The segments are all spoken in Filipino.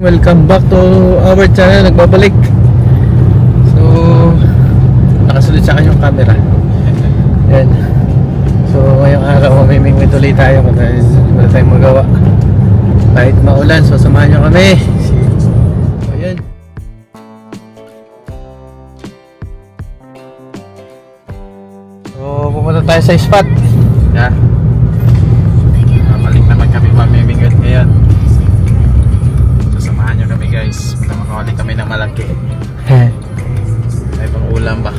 Welcome back to our channel. Nagbabalik. So nakasunod sa akin yung camera. Yan. So ngayong araw mamimingwit ulit tayo kasi wala tayong magawa. Kahit maulan, so samahan nyo kami. So yan. So pupunta tayo sa spot. Yeah. Balik naman kami mamimingwit ngayon. Samahan nyo kami guys para makawali kami ng malaki. May pang ulam ba?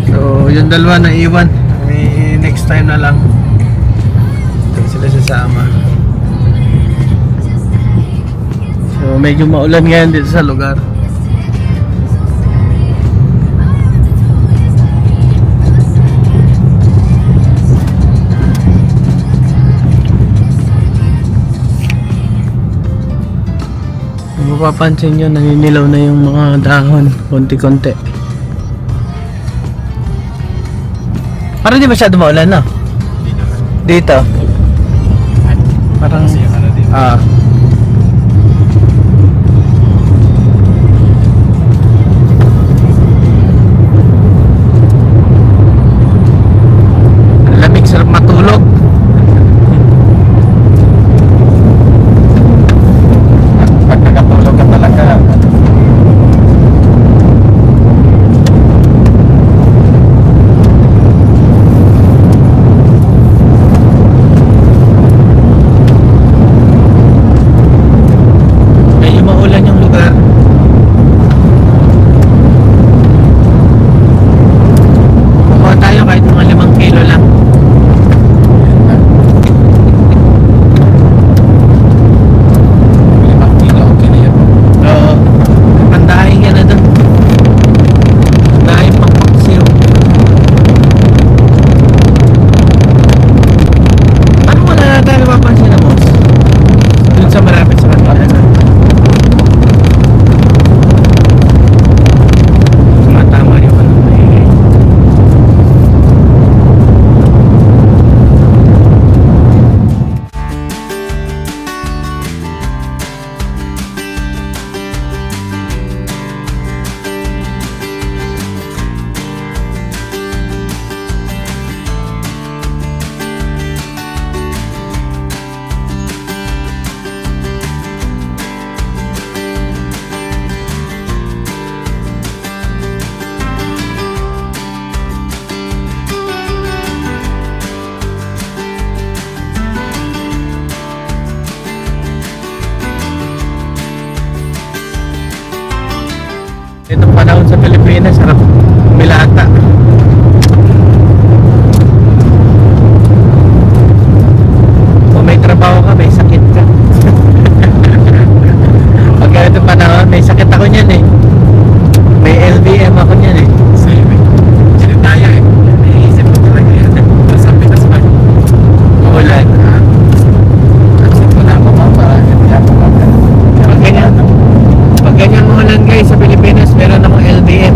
So yung dalawa na iwan, may next time na lang hindi sila sasama. So medyo maulan ngayon dito sa lugar. Mapapansin nyo, naninilaw na yung mga dahon konti-konti. Parang di masyado maulan, no? Dito parang lamig, sarap matulog. Pagkakatulog ka talaga. Medyo maulan yung lugar. Kukuha tayo kahit mga 5 kilo lang. 5 kilo, okay na yan. Oo. Pandahin ka na doon. Pandahin pang paksiw. Parang wala na tayo mapapansin na boss. Doon sa malapit sa kanila na. Tama yung ano na yun. Itong panahon sa Pilipinas, sarap umilata. Kung may trabaho ka, may sakit ka. Pag ganito panahon, may sakit ako niyan eh. May LBM ako niyan eh. Sino tayo eh? Naisip ko talaga yan. Sa Pinas ba? Ulan. Naisip ko na ako para hindi ako pag ganyan mo ulan guys sa Pilipinas, meron akong LBM.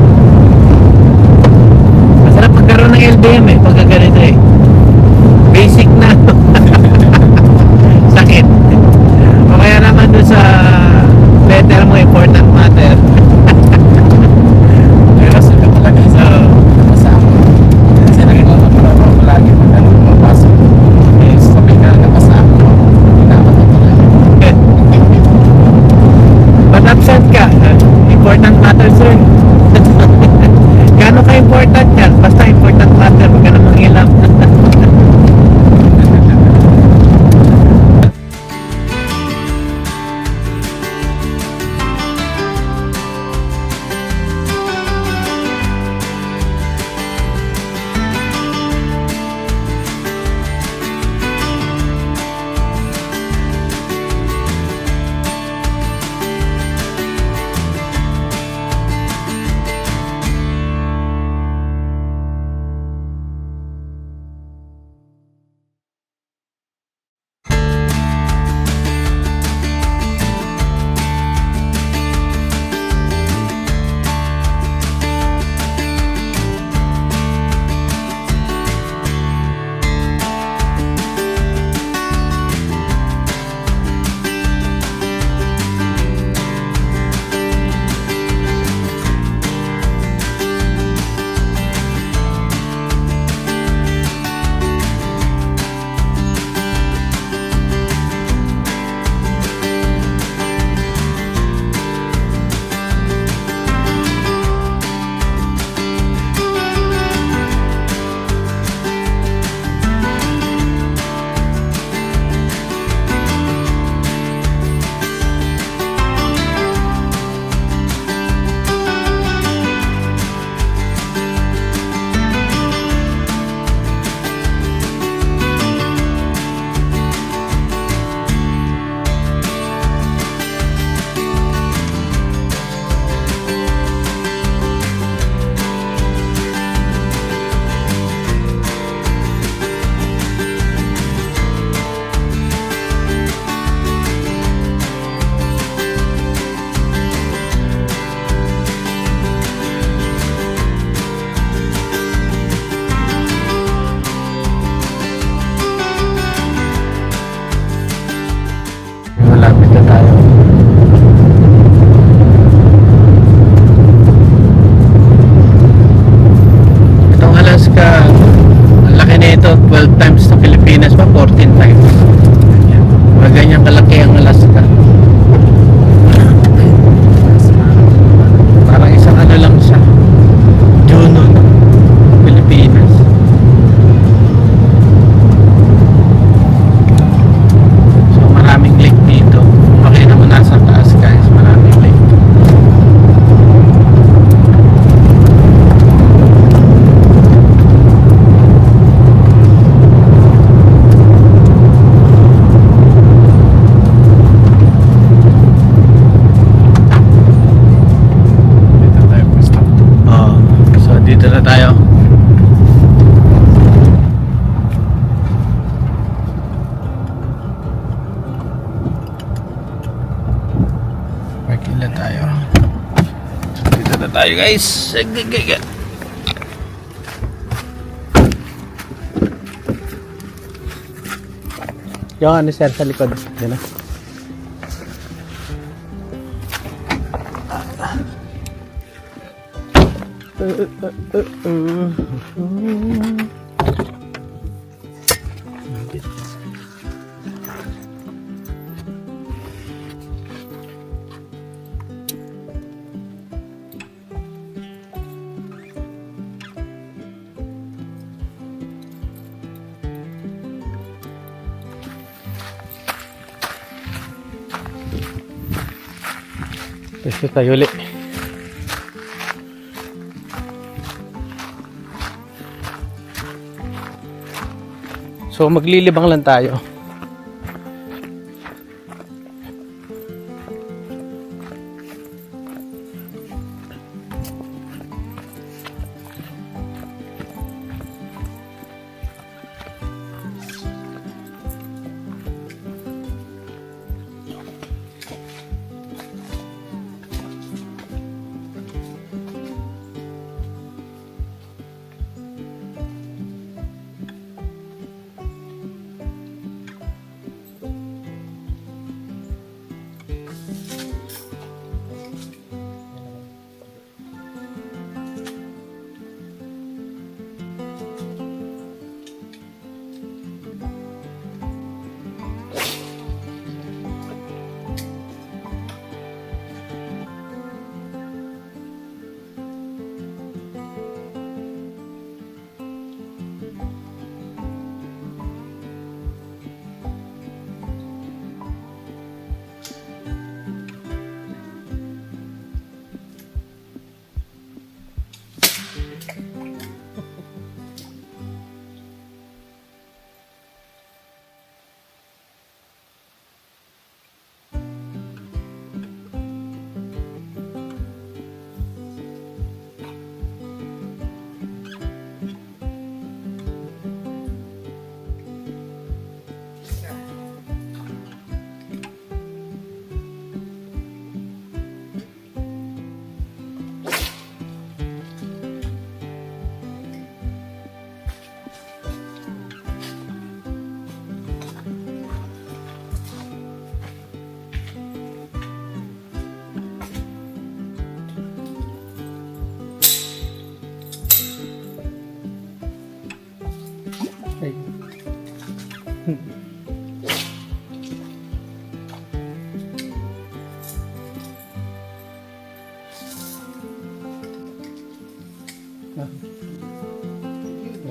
malapit na tayo. Itong Alaska, ang laki na ito, 12 times sa Pilipinas pa, 14 times. Mga ganyan kalaki ang Alaska. Parang isang ano lang siya, Juno, Pilipinas. So maraming lake dito. Makita mo nasa taas guys, maraming lake. So dito na tayo. Parking lang tayo. Dito na tayo guys. Yung ano sir sa likod. Yan na. Pwede tayo ulit. So maglilibang lang tayo.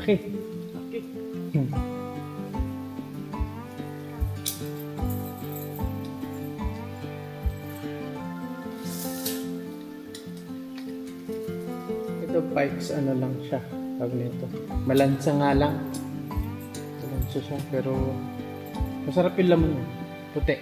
Okay. Ito bikes ano lang siya, tawag nito. Malansa nga lang. Malansa siya pero masarap yung laman niya. Puti.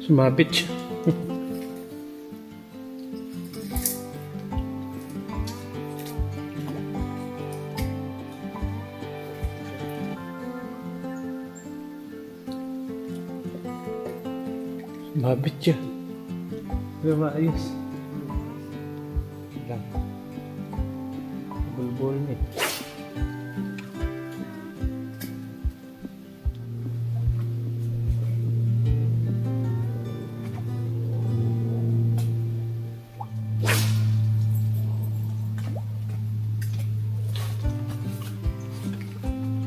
Sumabit siya. Mabit siya. Pero maayos. Lang. Bulbul ni.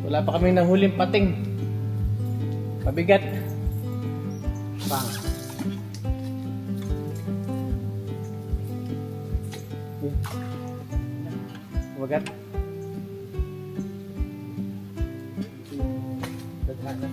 Wala pa kami ng huling pating. Mabigat. Pang. Mabigat. Tadhana.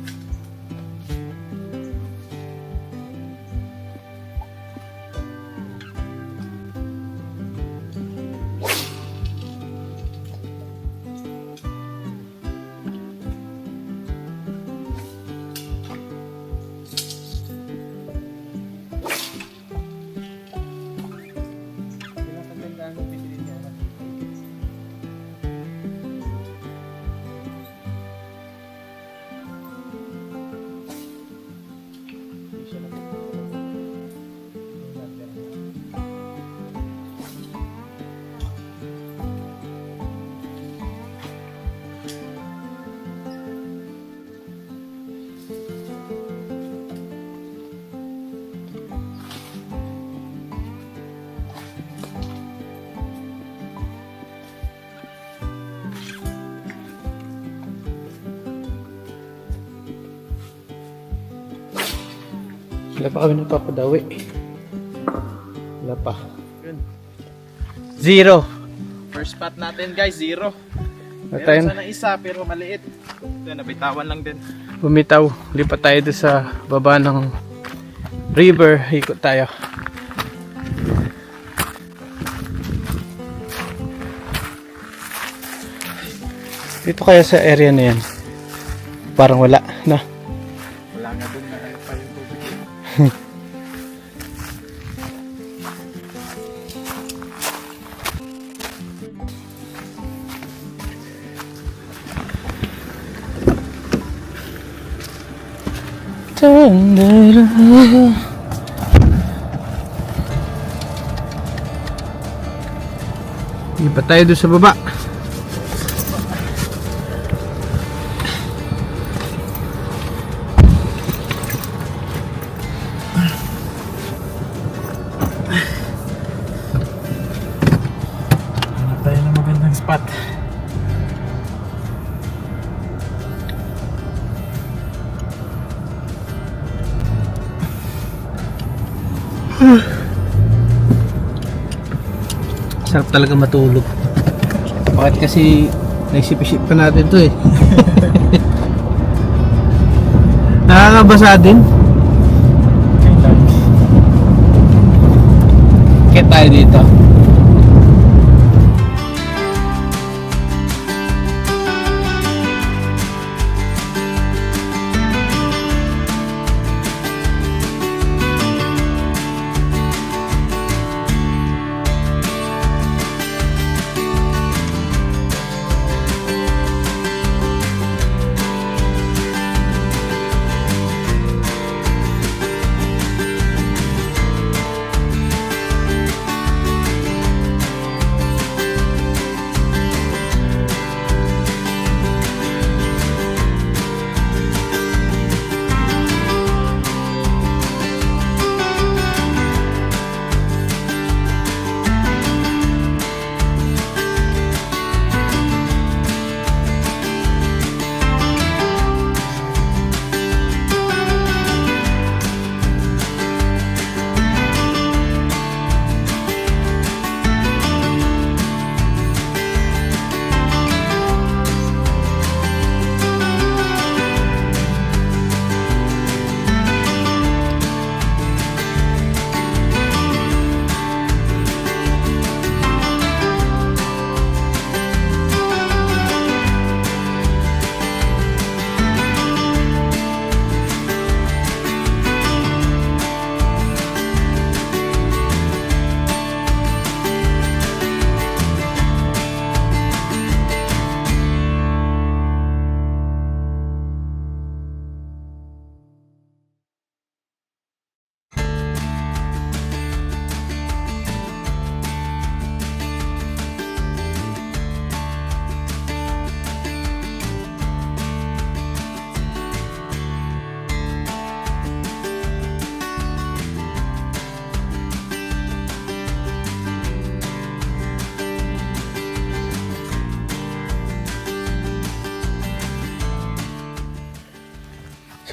Wala pa kami napapadawi. Wala pa. Yun. 0. First spot natin guys, 0. At Meron sana isa pero maliit. Ito, nabitawan lang din. bumitaw. Lipat tayo doon sa baba ng river. Ikot tayo. Dito kaya sa area na yan. Parang wala na. Wala nga dun na pa yung tubig. Lipat tayo doon sa baba. Hanap tayo ng magandang spot. Sarap talaga matulog. Bakit kasi naisip-isip pa natin to eh. Nakakabasa din. Kaya tayo dito.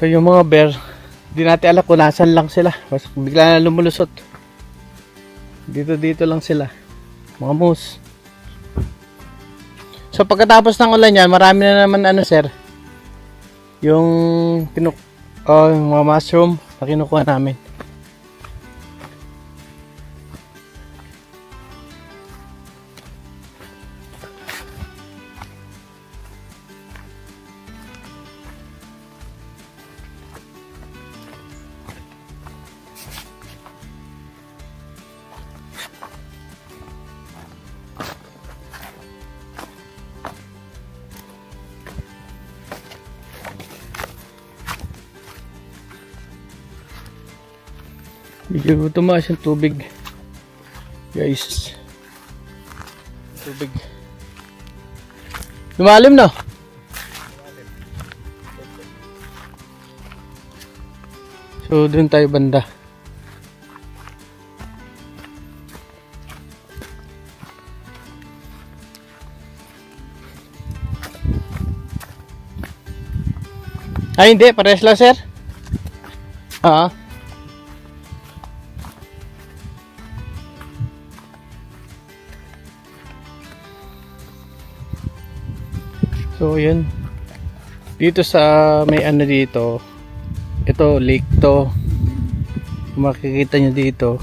So yung mga bear, di natin alam kung nasan lang sila. Basta bigla na lumulusot. Dito lang sila. Mga moose. So pagkatapos ng ulan yan, marami na naman ano sir. Yung yung mga mushroom na kinukuha namin. Medyo tumaas yung tubig. Guys. Tubig. Lumalim na. So, dun tayo banda. Ay, hindi. Parehas lang, sir. Ah. So yun, dito sa may ano dito, ito lake to, kung makikita nyo dito,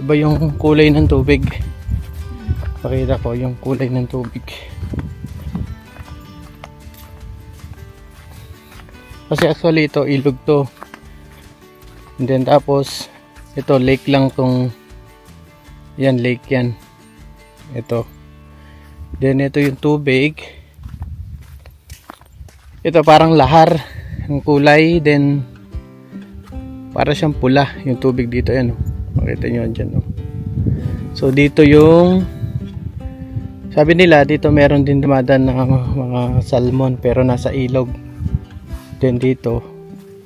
iba yung kulay ng tubig. Pakita ko yung kulay ng tubig, kasi actually ito ilog to, and then tapos ito lake lang tong, yan lake yan, ito. Then ito yung tubig. Ito parang lahar ng kulay. Then para siyang pula yung tubig dito. Ayan, makita nyo dyan. So dito yung, sabi nila dito meron din dumadaan ng mga salmon pero nasa ilog. Then dito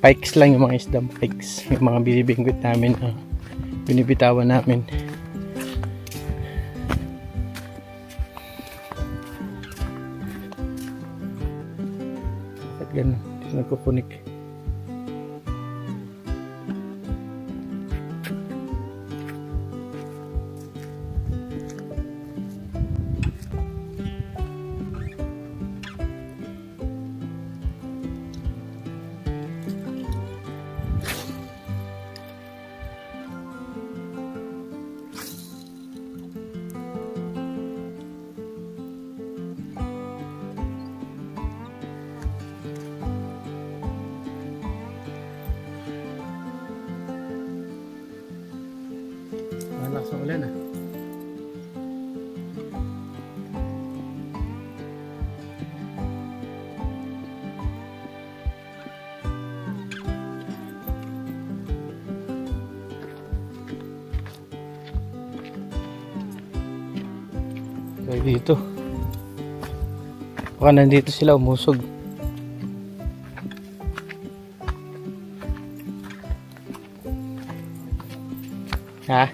pikes lang, yung mga isdang pikes, yung mga binibingwit namin, binibitawan namin. Ganun, nagkukunik. Lakas ng ulan ah. So dito, baka nandito sila umusog. Ha?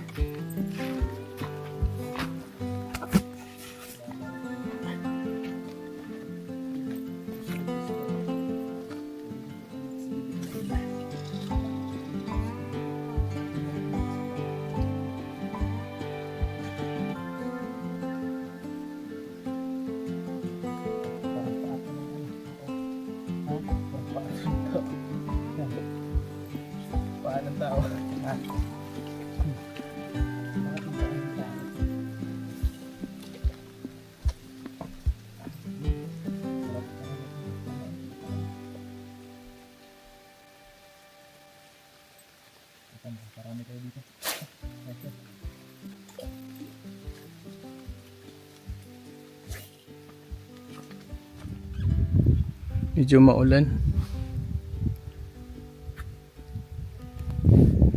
Paanong tao? Marami tayo dito. Medyo maulan.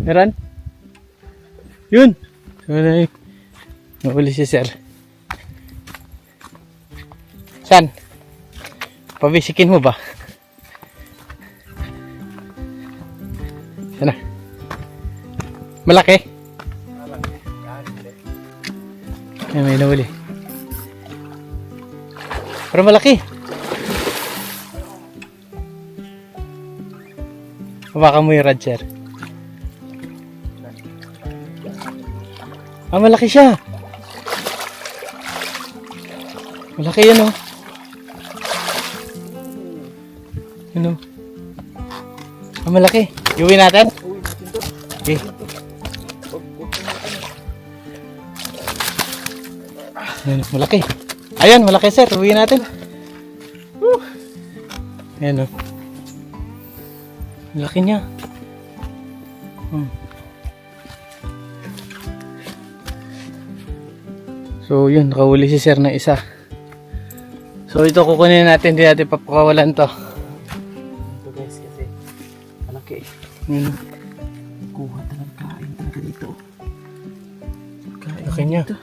Meron? Yun! Sorry. Nauli si sir. San? Pabisikin mo ba? Sana. Malaki? Ay, may nauli. Pero malaki. Hawakan mo yung rod, sir. Ah, malaki siya. Malaki yan, oh. Ano? Ah, malaki. Iuwi natin? Okay. Ayan, malaki. Ayan, malaki, sir. Iuwi natin. Ayan, oh. Malaki niya. So, yun. Nakahuli si sir na isa. So, ito kukunin natin. Hindi natin papakawalan to. Ito guys, kasi malaki. Yun. Kuha talagang kain talaga dito. Kain Laki niya. dito.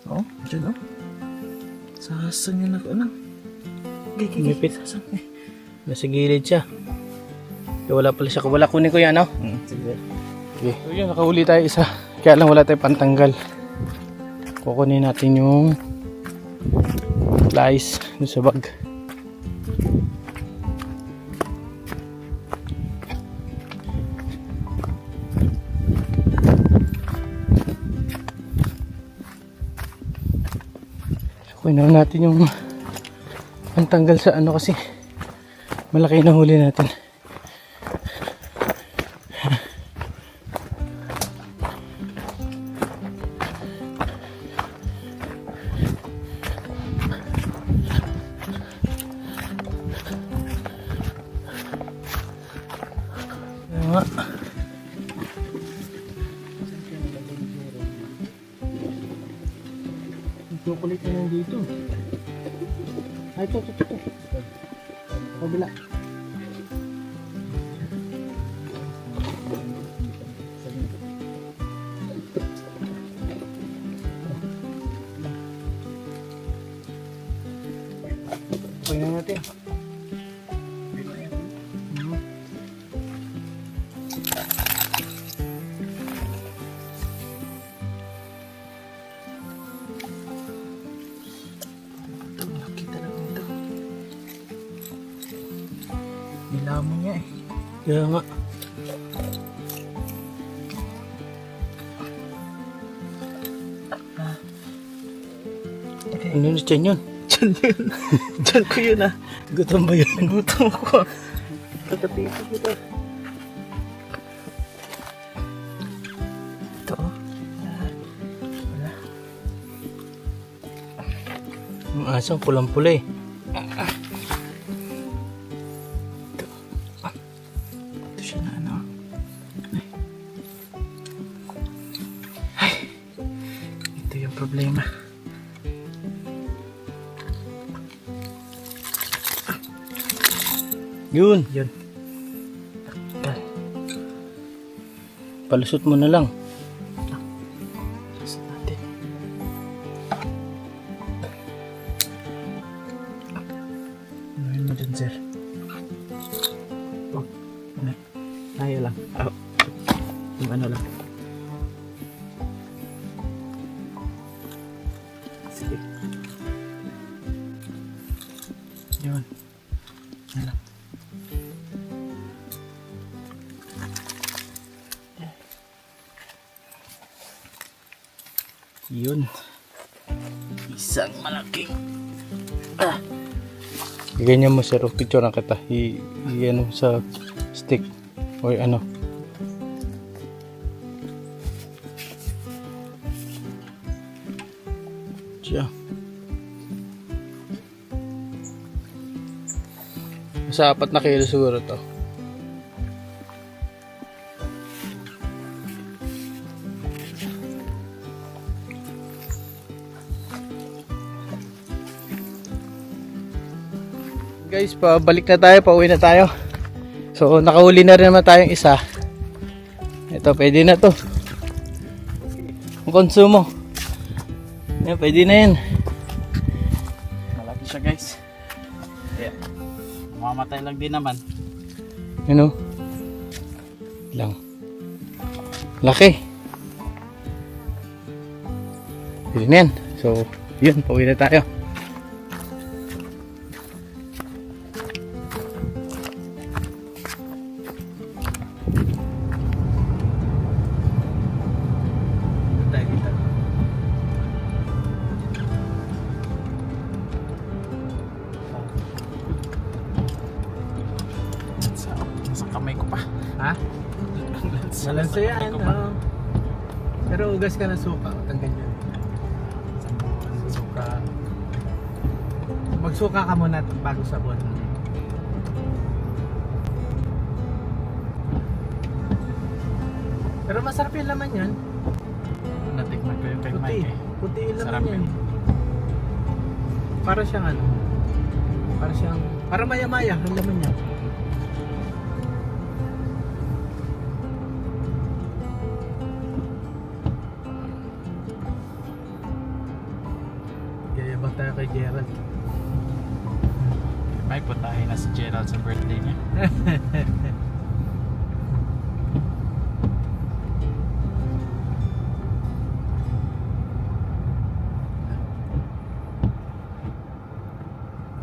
Oh, dyan oh. Sasang niya ano. Umipit. Sasang. Nasa gilid siya. Wala pala siya. Wala, kunin ko yan, no? Sige. Okay. So yun, nakahuli tayo isa. Kaya lang wala tayong pantanggal. Kukunin natin yung lice dun sa bag. Kunin natin yung pantanggal sa ano kasi malaki na huli natin. Nga. Yung kulit na nandito. Ay, ito. Kabila. Tingnan natin. Nilamon niya eh. Kaya nga. Ano yun? Tiyan yun? Diyan yun. Diyan ko yun ah. Gutom ba yun? Nagutom ako. Kakatito kita. Ito oh. Wala. Yung asang pulang-pula eh. Ito siya na ano. Ay. Ito yung problema. Yun. Yun. Palusot mo na lang. Saan natin? Ano yun mo dyan, sir? Oh, ano? Ayaw lang. Oh. Yung ano lang. Sige. Yun. Yan lang. Yun. Isang malaking. Ganyan mo sir. Picture na kita. I-ano sa stick. O ano. Siya. Sa 4 na kilo siguro to. Guys, pabalik na tayo, pauwi na tayo. So, nakahuli na rin naman tayong isa. Ito, pwede na to. Ang konsumo. Yan, pwede na yan. Malaki siya, guys. Yeah. Mamamatay lang din naman. Ano? Lang. Laki. Pwede na yan. So, yun, pauwi na tayo. Ha? Malansa yan, oo. Pero ugas ka ng suka, tanggal yun. Suka. Magsuka ka muna bago sabon. Pero masarap yung laman yan. Natikman ko yung kay Puti. Mike eh. Puti yung laman Sarap yan. yun. Para siyang ano. Para maya-maya ang laman niya. Kaya ba tayo kay Gerald? Mike, putahin na si Gerald sa birthday niya.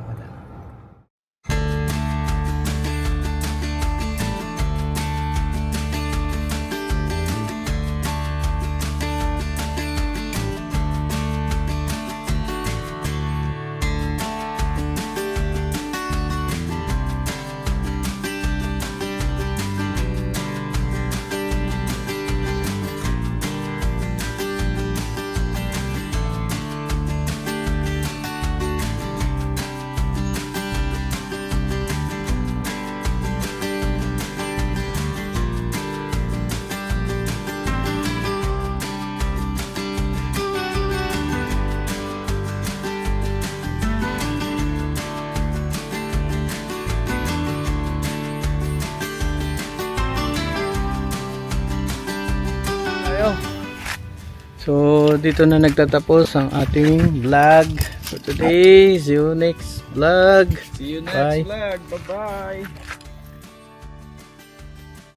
Wala. Tayo. So dito na nagtatapos ang ating vlog for today. See you next vlog. See you Bye. vlog. Bye-bye.